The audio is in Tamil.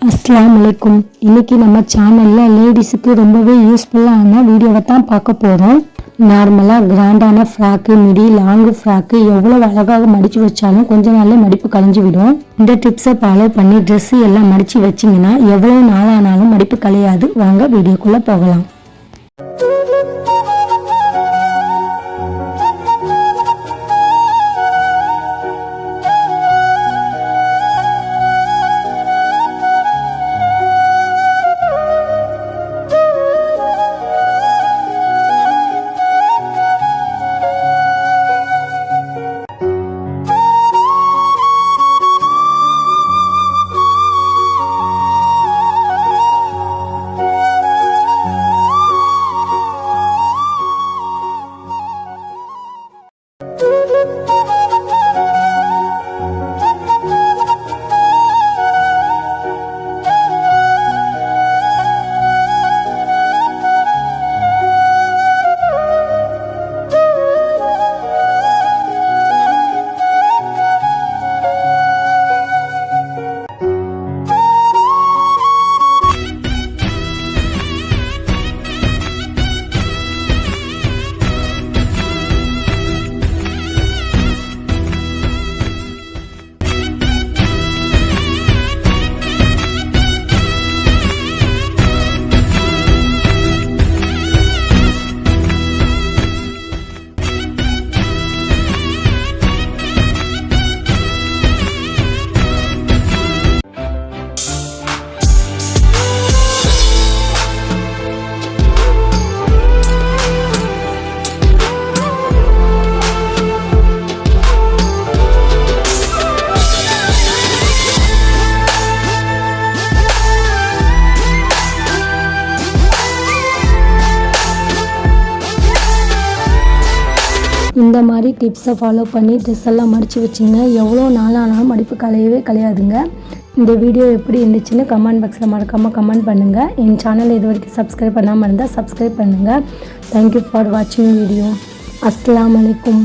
அஸ்ஸலாமு அலைக்கும். இன்னைக்கு நம்ம சேனல்ல லேடிஸுக்கு ரொம்பவே யூஸ்ஃபுல்லான வீடியோவை தான் பார்க்க போகிறோம். நார்மலாக கிராண்டான ஃப்ராக்கு, மிடி, லாங்கு ஃப்ராக்கு எவ்வளோ அழகாக மடித்து வச்சாலும் கொஞ்ச நாள்ல மடிப்பு கலைஞ்சு விடும். இந்த டிப்ஸை ஃபாலோ பண்ணி ட்ரெஸ்ஸு எல்லாம் மடித்து வச்சிங்கன்னா எவ்வளோ நாளானாலும் மடிப்பு கலையாது. வாங்க வீடியோக்குள்ளே போகலாம். இந்த மாதிரி டிப்ஸை ஃபாலோ பண்ணி ட்ரெஸ் எல்லாம் மடித்து வச்சிங்க எவ்வளோ நாளானாலும் மடிப்பு கலையவே கலையாதுங்க. இந்த வீடியோ எப்படி இருந்துச்சுன்னு கமெண்ட் பாக்ஸில் மறக்காமல் கமெண்ட் பண்ணுங்கள். என் சேனல் இது வரைக்கும் சப்ஸ்கிரைப் பண்ணாமல் இருந்தால் சப்ஸ்கிரைப் பண்ணுங்கள். தேங்க்யூ ஃபார் வாட்சிங் வீடியோ. அஸ்ஸலாமு அலைக்கும்.